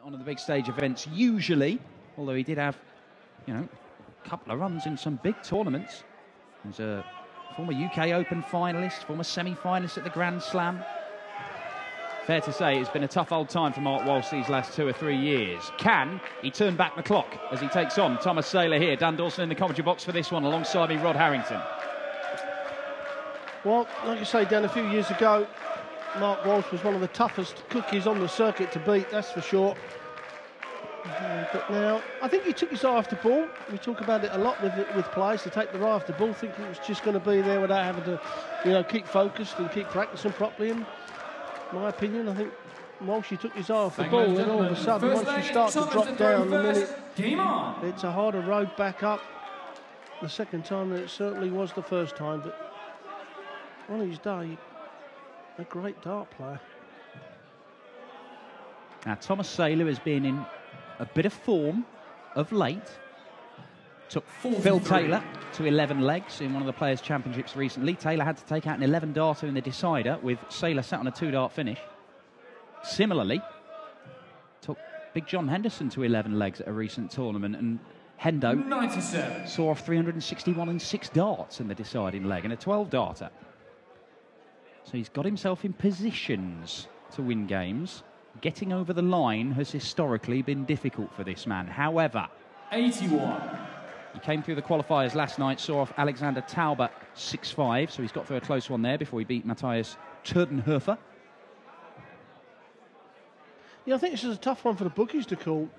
on the big stage events usually, although he did have, you know, a couple of runs in some big tournaments. He's a former UK Open finalist, former semi-finalist at the Grand Slam. Fair to say it's been a tough old time for Mark Walsh these last 2 or 3 years. Can he turn back the clock as he takes on Tomas Seyler here? Dan Dawson in the commentary box for this one, alongside me, Rod Harrington. Well, like you say, Dan, a few years ago, Mark Walsh was one of the toughest cookies on the circuit to beat, that's for sure. But now, I think he took his eye off the ball. We talk about it a lot with players, to take their eye off the ball, thinking it was just going to be there without having to, you know, keep focused and keep practicing properly. And in my opinion, I think Walsh, he took his eye off the ball, and all of a sudden, once you start to drop down the minute, it's a harder road back up the second time than it certainly was the first time. But on his day, a great dart player. Now, Tomas Seyler has been in a bit of form of late. Took Phil Taylor to 11 legs in one of the Players' Championships recently. Taylor had to take out an 11-darter in the decider, with Seyler sat on a 2-dart finish. Similarly, took Big John Henderson to 11 legs at a recent tournament, and Hendo 97 saw off 361 and 6 darts in the deciding leg, and a 12-darter. So he's got himself in positions to win games. Getting over the line has historically been difficult for this man. However, 81. He came through the qualifiers last night, saw off Alexander Tauber 6-5, so he's got through a close one there before he beat Matthias Turdenhofer. Yeah, I think this is a tough one for the bookies to call.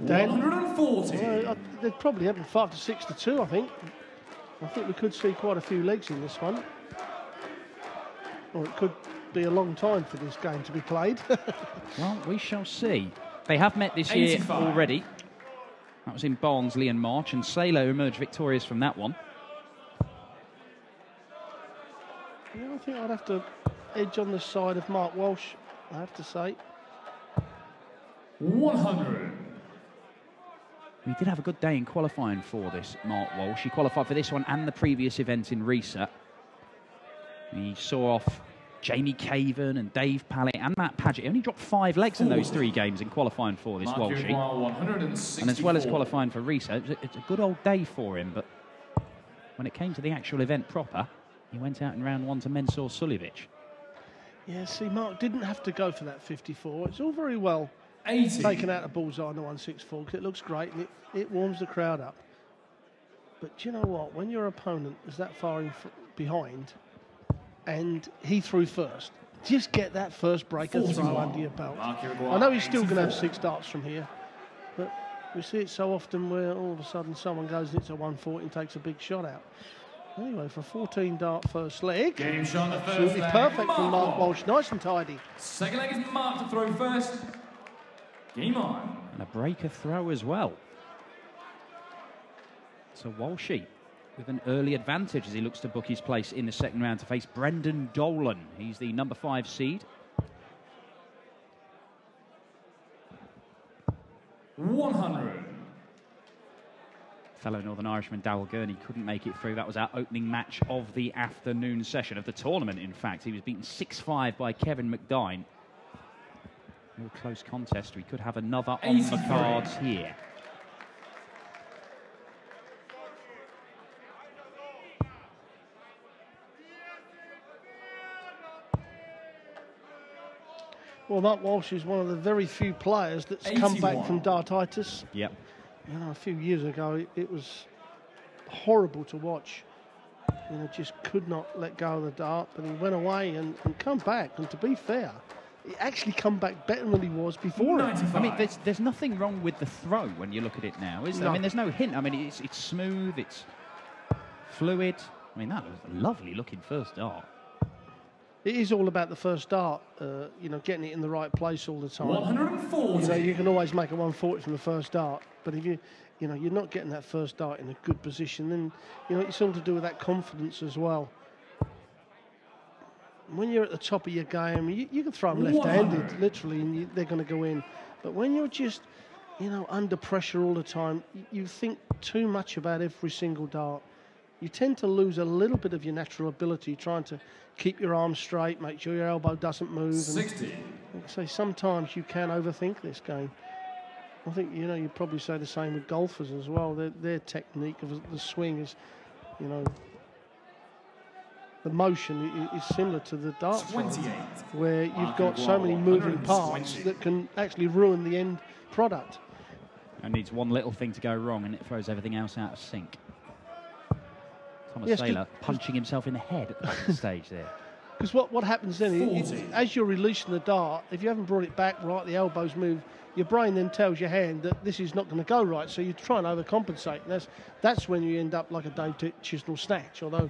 Dan, 140. they'd probably have 5 to 6 to 2, I think. I think we could see quite a few legs in this one. Or it could be a long time for this game to be played. Well, we shall see. They have met this year 85. already. That was in Barnsley in March, and Seyler emerged victorious from that one. Yeah, I think I'd have to edge on the side of Mark Walsh, I have to say. 100. He did have a good day in qualifying for this, Mark Walsh. He qualified for this one and the previous event in Riesa. He saw off Jamie Caven and Dave Pallett and Matt Paget. He only dropped 5 legs in those 3 games in qualifying for this Walshy. And as well as qualifying for Riesa, it's a good old day for him. But when it came to the actual event proper, he went out in round 1 to Mensur Suljovic. Yeah, see, Mark didn't have to go for that 54. It's all very well 80. taken out a bullseye on the 164, because it looks great and it warms the crowd up. But do you know what? When your opponent is that far behind, and he threw first, just get that first breaker throw under your belt. I know he's still going to have 6 darts from here, but we see it so often where all of a sudden someone goes into 140 and takes a big shot out. Anyway, for a 14-dart first leg, Game shot the first absolutely leg. perfect from Mark Walsh, nice and tidy. Second leg is Mark to throw first. Game on. And a breaker throw as well. So Walshy with an early advantage as he looks to book his place in the second round to face Brendan Dolan. He's the number 5 seed. 100. Fellow Northern Irishman Darrell Gurney couldn't make it through. That was our opening match of the afternoon session, of the tournament, in fact. He was beaten 6-5 by Kevin McDine. Real close contest. We could have another on 83. the cards here. Well, Mark Walsh is one of the very few players that's come back 81. from dartitis. Yep. You know, a few years ago, it was horrible to watch. You know, just could not let go of the dart, but he went away and come back. And to be fair, he actually come back better than he was before. 95. I mean, there's nothing wrong with the throw when you look at it now, is there? No. I mean, there's no hint. I mean, it's smooth, it's fluid. I mean, that was a lovely looking first dart. It is all about the first dart, you know, getting it in the right place all the time. 140. You know, you can always make a 140 from the first dart, but if you know, you're not getting that first dart in a good position, then, you know, it's all to do with that confidence as well. When you're at the top of your game, you can throw them left-handed, literally, and they're going to go in. But when you're just, you know, under pressure all the time, you think too much about every single dart. You tend to lose a little bit of your natural ability trying to keep your arms straight, make sure your elbow doesn't move. 60. Like I say, sometimes you can overthink this game. I think, you know, you'd probably say the same with golfers as well. Their technique of the swing is, you know, the motion is similar to the darts, where you've got so many moving parts that can actually ruin the end product. And needs one little thing to go wrong and it throws everything else out of sync. Thomas Seyler punching himself in the head at the back of the stage there. Because what happens then is, as you're releasing the dart, if you haven't brought it back right, the elbows move, your brain then tells your hand that this is not going to go right, so you try and overcompensate. And that's when you end up like a Dave Chisnell snatch, although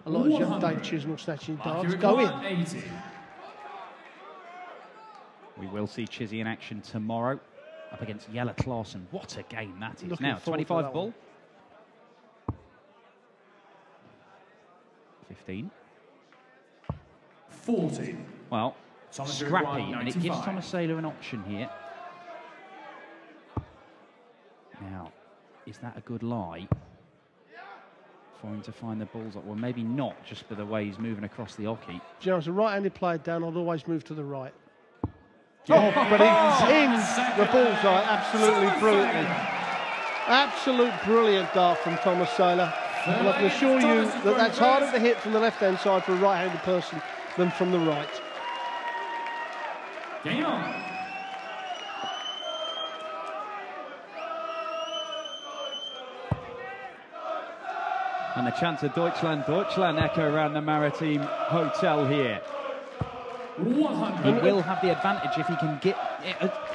a lot of Dave Chisnell snatching darts go in. 80. We will see Chizzy in action tomorrow up against Jelle Klaassen. What a game that is. Looking now, 25 ball. One. 15. 40. Well, scrappy, and it gives Thomas Seyler an option here. Now, is that a good lie for him to find the balls up? Well, maybe not, just for the way he's moving across the oche. You know, as a right-handed player down, I'd always move to the right. Oh, but he pins the bullseye absolutely brilliantly. Absolute brilliant dart from Tomas Seyler. And I can assure you that that's harder to hit from the left-hand side for a right-handed person than from the right. Game on. And the chant of Deutschland, Deutschland echo around the Maritime Hotel here. 100. He will have the advantage if he can get...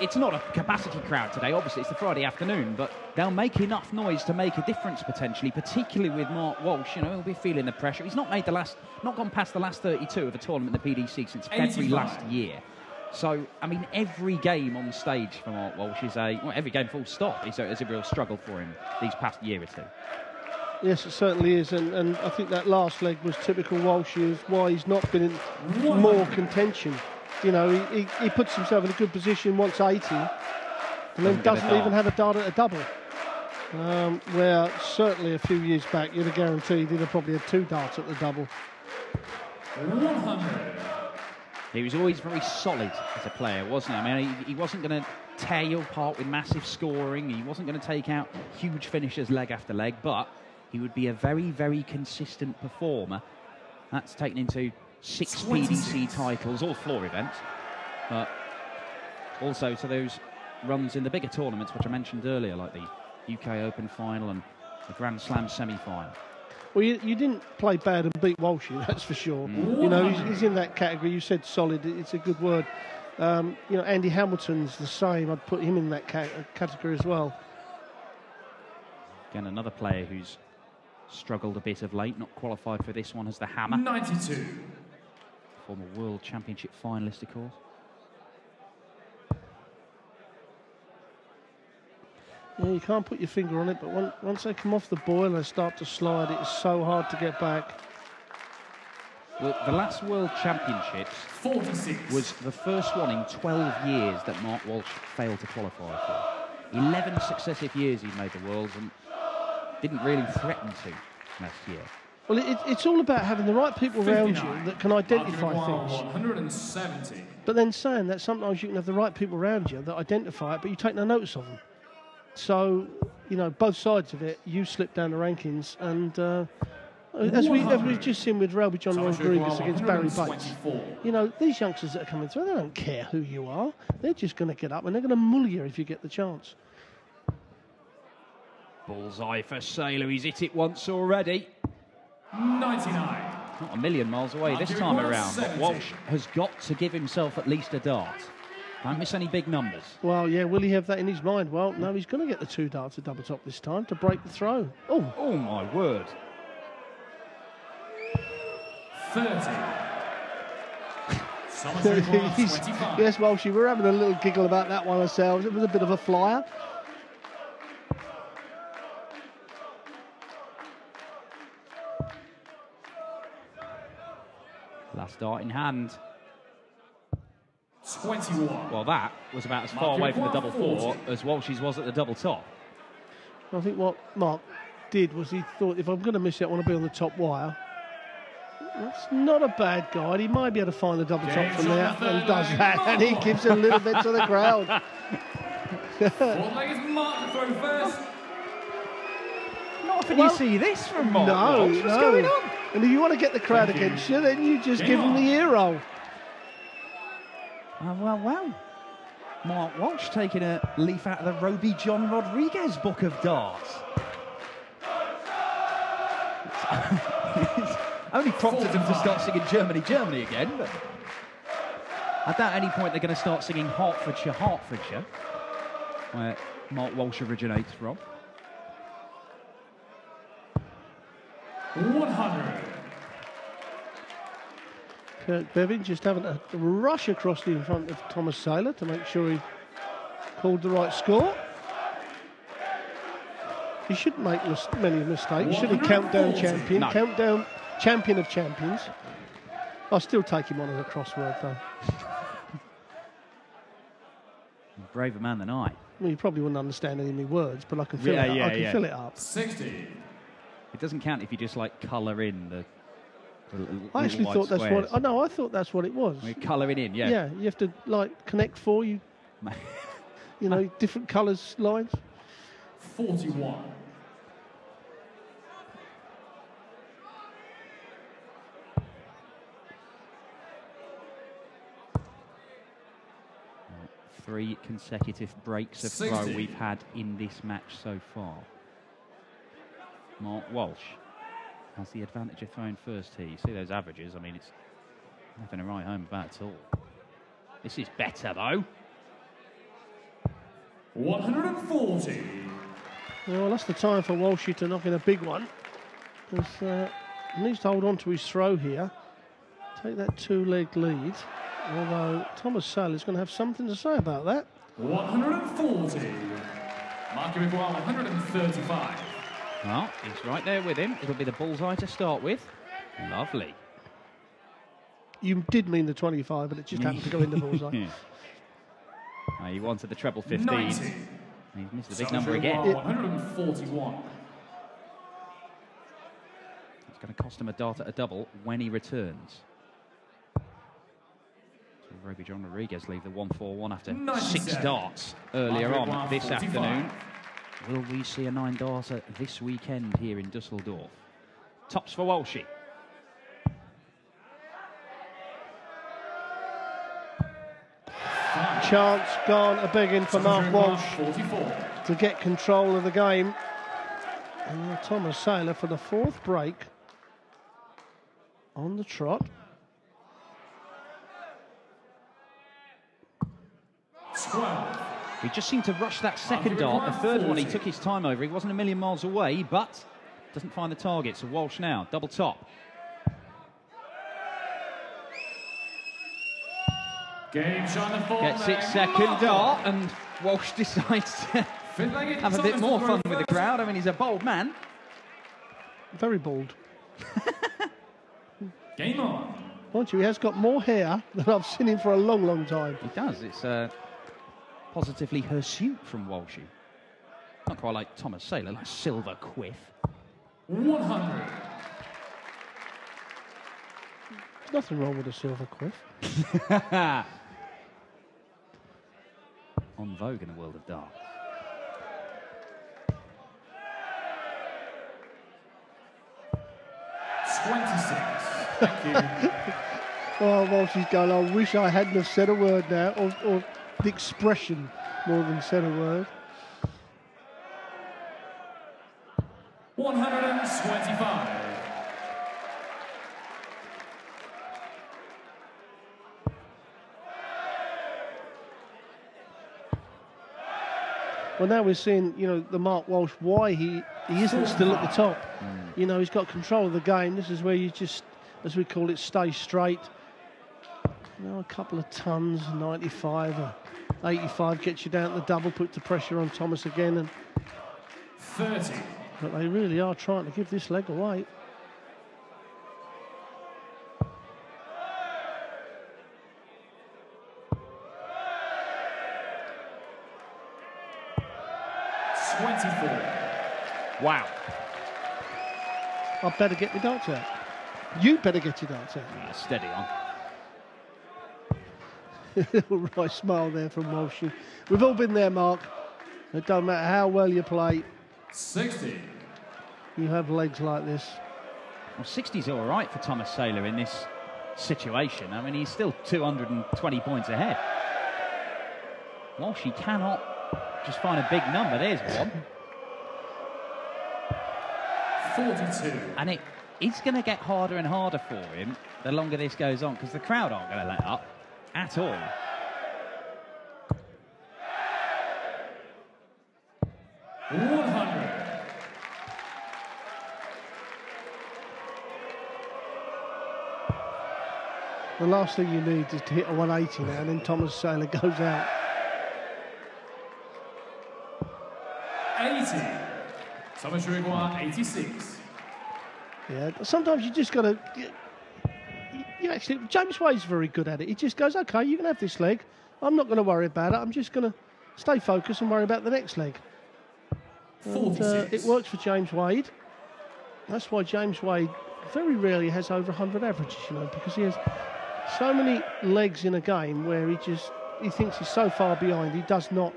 It's not a capacity crowd today, obviously, it's the Friday afternoon, but they'll make enough noise to make a difference potentially, particularly with Mark Walsh. You know, he'll be feeling the pressure. He's not gone past the last 32 of a tournament in the PDC since February last year. So, I mean, every game on stage for Mark Walsh is every game full stop is a real struggle for him these past year or two. Yes, it certainly is, and I think that last leg was typical Walsh, is why he's not been in more contention. You know, he puts himself in a good position, wants 80, and then doesn't even have a dart at a double. Where certainly a few years back, you'd have guaranteed he'd have probably had 2 darts at the double. 100. He was always very solid as a player, wasn't he? I mean, he wasn't going to tear you apart with massive scoring. He wasn't going to take out huge finishes leg after leg, but he would be a very, very consistent performer. That's taken into 6 PDC titles, all floor events, but also to those runs in the bigger tournaments, which I mentioned earlier, like the UK Open final and the Grand Slam semi-final. Well, you didn't play bad and beat Walshy, that's for sure. You know, he's in that category. You said solid, it's a good word. You know, Andy Hamilton's the same. I'd put him in that category as well. Again, another player who's struggled a bit of late, not qualified for this one as the Hammer. 92. Former World Championship finalist, of course. Yeah, you can't put your finger on it, but once they come off the boil and start to slide, it's so hard to get back. Well, the last World Championships 46. was the first one in 12 years that Mark Walsh failed to qualify for. 11 successive years he made the Worlds and didn't really threaten to last year. Well, it's all about having the right people around you that can identify things. 170. But then saying that, sometimes you can have the right people around you that identify it, but you take no notice of them. So, you know, both sides of it, you slip down the rankings, and as we've just seen with Relby John Rodriguez against Barry Bates, you know, these youngsters that are coming through, they don't care who you are. They're just going to get up and they're going to mull you if you get the chance. Bullseye for Seyler, he's hit it once already. 99. Not a million miles away this time around, but Walsh has got to give himself at least a dart. Don't miss any big numbers. Well, yeah, will he have that in his mind? Well, no, he's going to get the 2 darts at double top this time to break the throw. Oh my word. 30. Yes, Walshy, we're having a little giggle about that one ourselves. It was a bit of a flyer. Last dart in hand. 21. Well, that was about as far away from the double 4 as Walsh's was at the double top. I think what Mark did was he thought, if I'm going to miss it, I want to be on the top wire. That's not a bad guide. He might be able to find the double top from there and does that, and he gives a little bit to the crowd. Fourth leg is Mark to throw first. Not often you see this from Mark Walsh. What's going on? And if you want to get the crowd against you, then you just give him the ear roll. Well. Mark Walsh taking a leaf out of the Roby John Rodriguez book of darts. It's only prompted them to start singing Germany, Germany again, but I doubt at any point they're going to start singing Hertfordshire, Hertfordshire, where Mark Walsh originates from. 100. Kirk Bevan just having a rush across in front of Thomas Seyler to make sure he called the right score. He shouldn't make many mistakes, should he? Countdown champion, No. countdown champion of champions. I'll still take him on as a crossword, though. Braver man than I. Well, you probably wouldn't understand any of my words, but I can fill it up. I can fill it up. 60. It doesn't count if you just like colour in the I actually thought that's what. Oh no, I thought that's what it was. We're colouring in, yeah. Yeah, you have to like connect four. You know, different colours lines. 41. Three consecutive breaks of throw 60. we've had in this match so far. Mark Walsh has the advantage of throwing first tee. You see those averages, I mean, it's nothing to write home about at all. This is better, though. 140. Well, that's the time for Walshy to knock in a big one. He needs to hold on to his throw here. Take that two-leg lead. Although Thomas Seyler's going to have something to say about that. 140. Marking before 135. Well, he's right there with him. It'll be the bullseye to start with. Lovely. You did mean the 25, but it just happened to go in the bullseye. He wanted the treble 15. 90. He's missed the big number again. 141. It's going to cost him a dart at a double when he returns. So Roby John Rodriguez leave the 1-4-1 after 6 darts earlier on this afternoon. Will we see a 9-darter this weekend here in Düsseldorf? Tops for Walshy. Chance gone a-begging for Mark Walsh 44. to get control of the game. And Thomas Seyler for the 4th break on the trot. 12. He just seemed to rush that second dart. The third one, he took his time over. He wasn't a million miles away, but doesn't find the target. So Walsh now, double top. Game shot the fourth Gets leg. its second dart, and Walsh decides to Fifth leg is have a bit Tomas more to fun throw with the first. crowd. I mean, he's a bold man. Very bald. Game on. Mind you, he has got more hair than I've seen him for a long, long time. He does. It's positively hirsute from Walshy. Not quite like Thomas Seyler, like silver quiff. 100. There's nothing wrong with a silver quiff. On vogue in the world of darts. Thank you. Oh, Walshy's going, I wish I hadn't have said a word now, or the expression more than said a word. 125. Well, now we're seeing, you know, the Mark Walsh, why he isn't still at the top. You know, he's got control of the game. This is where you just, as we call it, stay straight. You know, a couple of tons, 95 or 85 gets you down to the double, put the pressure on Thomas again. And 30. but they really are trying to give this leg away. Wow. I'd better get my darts out. You better get your darts out. Yeah, steady on. Little right smile there from Walsh. We've all been there, Mark. It don't matter how well you play. 60. You have legs like this. Well, 60's all right for Tomas Seyler in this situation. I mean, he's still 220 points ahead. Walsh, he cannot just find a big number. There's one. 42. And it's going to get harder and harder for him the longer this goes on, because the crowd aren't going to let up at all. The last thing you need is to hit a 180 now, and then Tomas Seyler goes out. 80. Tomas require 86. Yeah, sometimes you just got to... You actually, James Wade's very good at it. He just goes, OK, you can have this leg. I'm not going to worry about it. I'm just going to stay focused and worry about the next leg. And, it works for James Wade. That's why James Wade very rarely has over 100 averages, you know, because he has so many legs in a game where he thinks he's so far behind. He doesn't want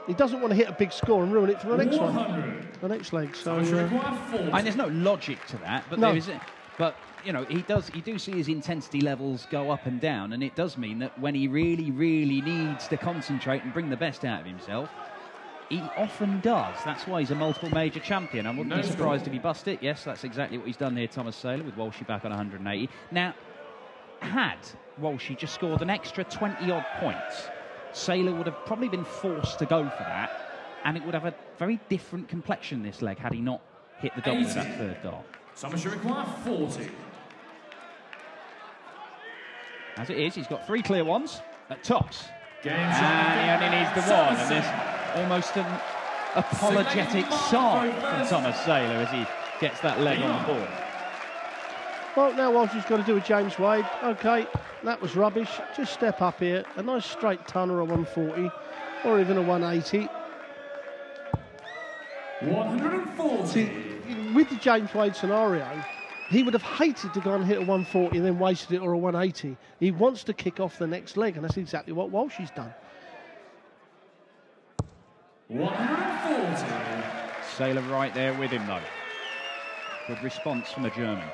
to hit a big score and ruin it for the next one, the next leg. So, and there's no logic to that, but there is. But you know, you do see his intensity levels go up and down, and it does mean that when he really, really needs to concentrate and bring the best out of himself, he often does. That's why he's a multiple major champion. I wouldn't be surprised if he bust it. Yes, that's exactly what he's done here, Tomas Seyler, with Walsh back on 180. Now, had Walsh just scored an extra 20-odd points, Seyler would have probably been forced to go for that, and it would have a very different complexion this leg had he not hit the double with that third dart. Tomas require 40. As it is, he's got 3 clear ones at tops. Game and he only needs the one, and there's almost an apologetic sigh from Tomas Seyler as he gets that leg on the board. Well, now Walsh has got to do with James Wade. OK, that was rubbish. Just step up here. A nice straight ton or a 140 or even a 180. 140. See, with the James Wade scenario, he would have hated to go and hit a 140 and then wasted it or a 180. He wants to kick off the next leg, and that's exactly what Walsh has done. 140. Seyler right there with him, though. Good response from the German.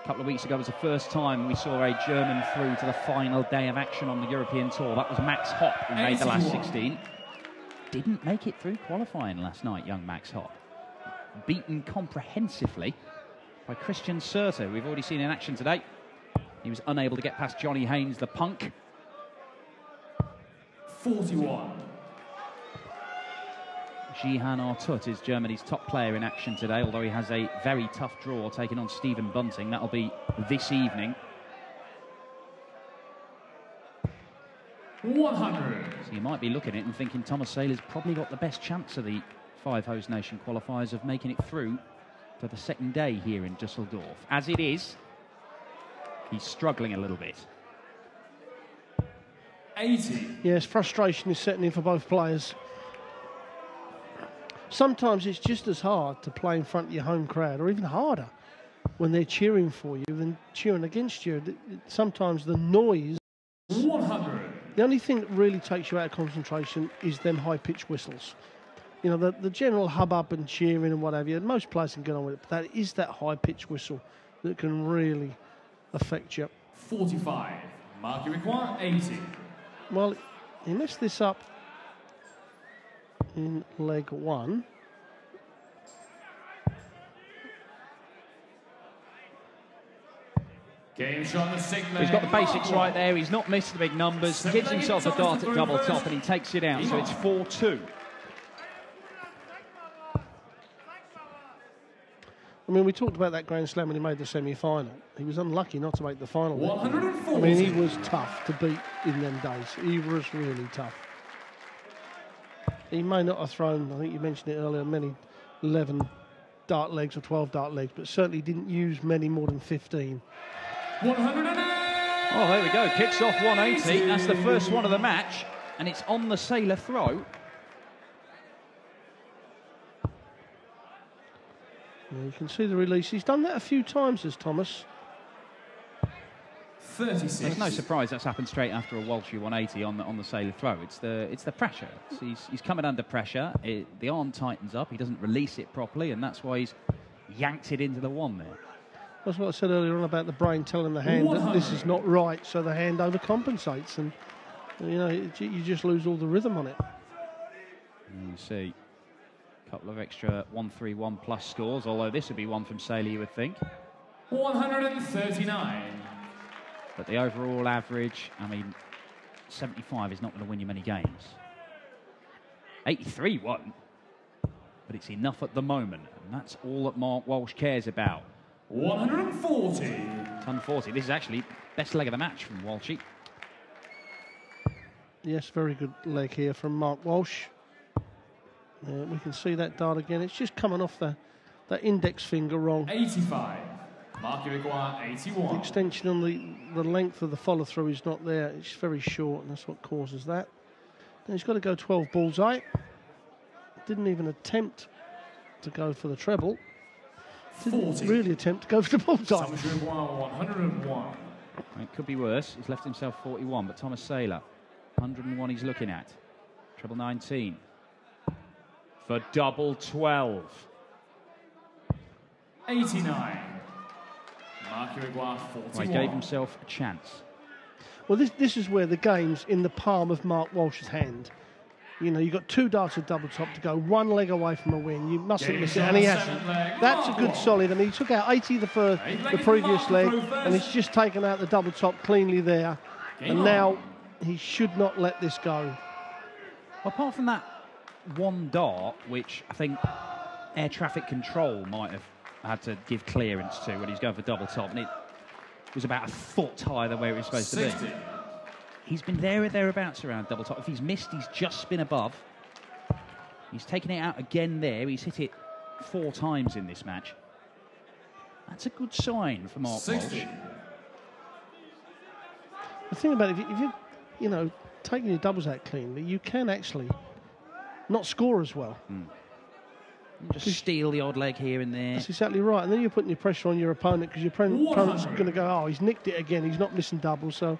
A couple of weeks ago was the first time we saw a German through to the final day of action on the European Tour. That was Max Hopp, who made the last 16. Didn't make it through qualifying last night, young Max Hopp. Beaten comprehensively by Christian Surter, we've already seen in action today. He was unable to get past Johnny Haynes, the punk. 41. Jihan Artut is Germany's top player in action today, although he has a very tough draw taking on Stephen Bunting. That'll be this evening. 100. So you might be looking at it and thinking Tomas Seyler's probably got the best chance of the 5 Host Nation qualifiers of making it through to the second day here in Düsseldorf. As it is, he's struggling a little bit. 80. Yes, frustration is setting in for both players. Sometimes it's just as hard to play in front of your home crowd, or even harder when they're cheering for you than cheering against you. Sometimes the noise... 100. The only thing that really takes you out of concentration is them high-pitched whistles. You know, the general hubbub and cheering and whatever, most players can get on with it, but that is that high-pitched whistle that can really affect you. 45. Mark, you require 80. Well, he messed this up in leg 1. Game shot the sixth leg. He's got the basics right there. He's not missed the big numbers. Gives himself a dart at double top and he takes it out. So it's 4-2. I mean, we talked about that Grand Slam when he made the semi-final. He was unlucky not to make the final. 140. I mean, he was tough to beat in them days. He was really tough. He may not have thrown, I think you mentioned it earlier, many 11 dart legs or 12 dart legs, but certainly didn't use many more than 15. 108. Oh, there we go. Kicks off 180. That's the first one of the match, and it's on the Seyler throw. Yeah, you can see the release. He's done that a few times, as Tomas. 36. It's no surprise that's happened straight after a Walsh 180 on the Seyler throw. It's the pressure. He's coming under pressure. The arm tightens up. He doesn't release it properly, and that's why he's yanked it into the one there. That's what I said earlier on about the brain telling the hand that this is not right, so the hand overcompensates, and you know you just lose all the rhythm on it. You see a couple of extra 131 plus scores, although this would be one from Seyler, you would think. 139. But the overall average, I mean, 75 is not going to win you many games. 83 won, but it's enough at the moment, and that's all that Mark Walsh cares about. 140. Ton 40. This is actually best leg of the match from Walshy. Yes, very good leg here from Mark Walsh. We can see that dart again. It's just coming off that index finger wrong. 85. Mark Uruguay, 81. The extension on the length of the follow through is not there. It's very short, and that's what causes that. Now he's got to go 12 bullseye. Didn't even attempt to go for the treble. Didn't 40. really attempt to go for the bullseye. Tomas Uruguay, 101. It could be worse. He's left himself 41, but Thomas Seyler, 101 he's looking at. Treble 19. For double 12. 89. Mark Uruguay, 41. Well, he gave himself a chance. Well, this is where the game's in the palm of Mark Walsh's hand. You know, you've got two darts of double top to go one leg away from a win. You mustn't miss it, and he hasn't. That's a good solid. I mean, he took out 80 the previous leg, and he's just taken out the double top cleanly there. And now he should not let this go. Apart from that one dart, which I think air traffic control might have had to give clearance to when he's going for double top, and it was about a foot higher than where it was supposed 60. to be. He's been there or thereabouts around double top. If he's missed, he's just been above. He's taken it out again there. He's hit it 4 times in this match. That's a good sign for Mark 60. Walsh. The thing about it, if you're, you know, taking your doubles out cleanly, you can actually not score as well. Just steal the odd leg here and there. That's exactly right. And then you're putting your pressure on your opponent because your opponent's going to go, oh, he's nicked it again. He's not missing doubles. So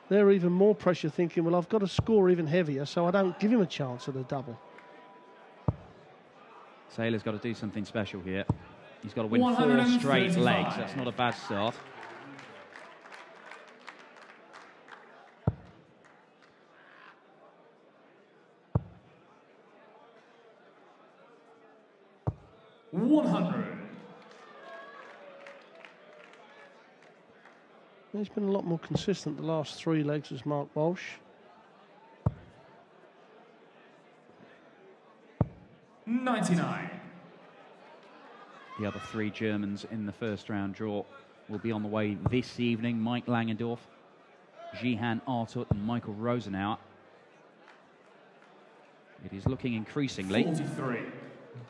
they're even more pressure thinking, well, I've got to score even heavier so I don't give him a chance at a double. Seyler's got to do something special here. He's got to win 4 straight legs. That's not a bad start. He's been a lot more consistent the last 3 legs as Mark Walsh. $99. The other 3 Germans in the first round draw will be on the way this evening. Mike Langendorf, Jihan Artut and Michael Rosenauer. It is looking increasingly 43.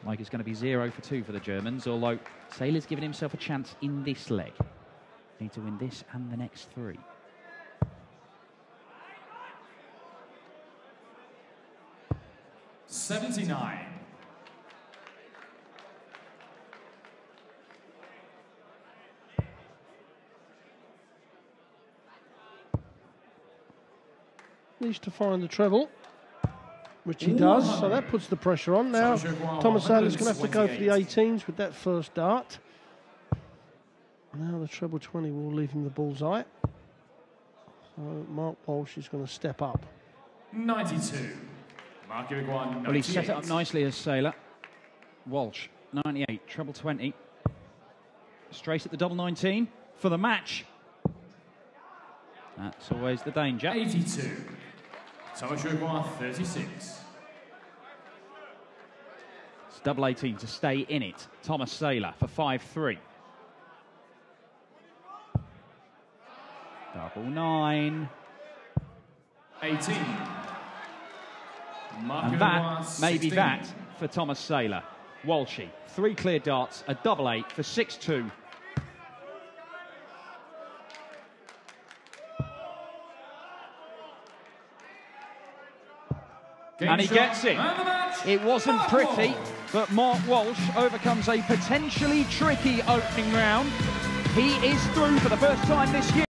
like it's going to be 0 for 2 for the Germans, although Seyler's given himself a chance in this leg. Need to win this and the next 3. $79. Needs to find the treble, which he does, so that puts the pressure on. Now, Tomas Seyler's going to have to go for the 18s with that first dart. Now the treble 20 will leave him the bullseye. So Mark Walsh is going to step up. 92. Mark Uruguay, 98. Well, he's set it up nicely as Seyler. Walsh, 98, treble 20. Straight at the double 19 for the match. That's always the danger. 82. Tomas Uruguay, 36. It's double 18 to stay in it. Tomas Seyler for 5-3. Double 9. 18. And that may be that for Tomas Seyler. Walshy, 3 clear darts, a double 8 for 6-2. And he gets it. It wasn't pretty. But Mark Walsh overcomes a potentially tricky opening round. He is through for the first time this year.